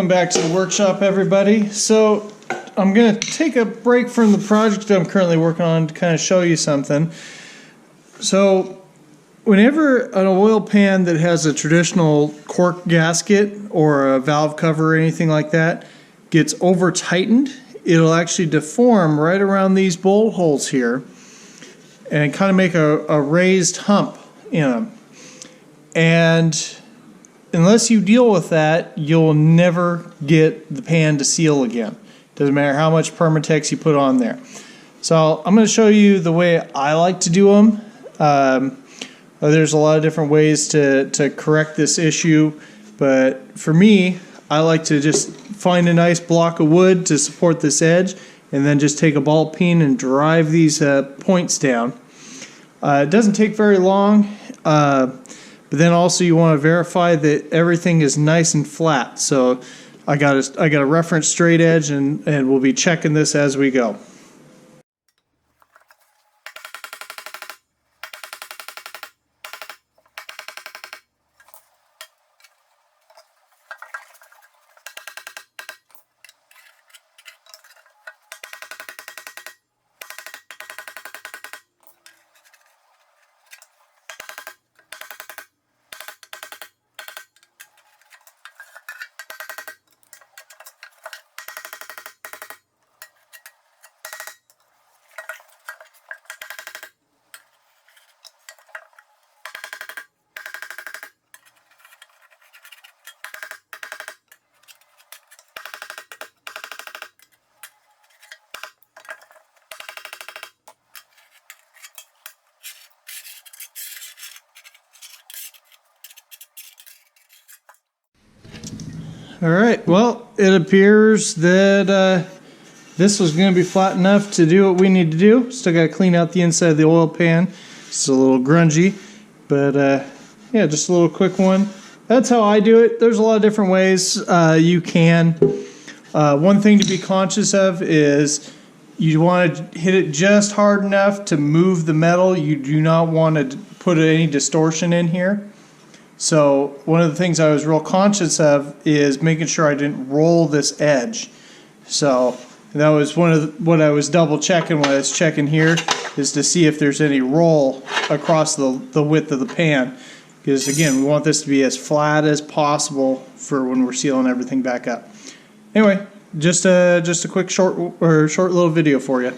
Welcome back to the workshop, everybody. So I'm going to take a break from the project I'm currently working on to kind of show you something. So whenever an oil pan that has a traditional cork gasket or a valve cover or anything like that gets over tightened, it'll actually deform right around these bolt holes here and kind of make a raised hump in them. And unless you deal with that, you'll never get the pan to seal again. Doesn't matter how much Permatex you put on there. So I'm going to show you the way I like to do them. There's a lot of different ways to correct this issue, but for me, I like to just find a nice block of wood to support this edge and then just take a ball peen and drive these points down. It doesn't take very long. But then also you want to verify that everything is nice and flat. So I got a reference straight edge, and we'll be checking this as we go. Alright, well, it appears that this was going to be flat enough to do what we need to do. Still got to clean out the inside of the oil pan. It's a little grungy, but yeah, just a little quick one. That's how I do it. There's a lot of different ways you can. One thing to be conscious of is you want to hit it just hard enough to move the metal. You do not want to put any distortion in here. So one of the things I was real conscious of is making sure I didn't roll this edge. So that was one of what I was double checking when I was checking here, is to see if there's any roll across the width of the pan. Because again, we want this to be as flat as possible for when we're sealing everything back up. Anyway, just a quick short little video for you.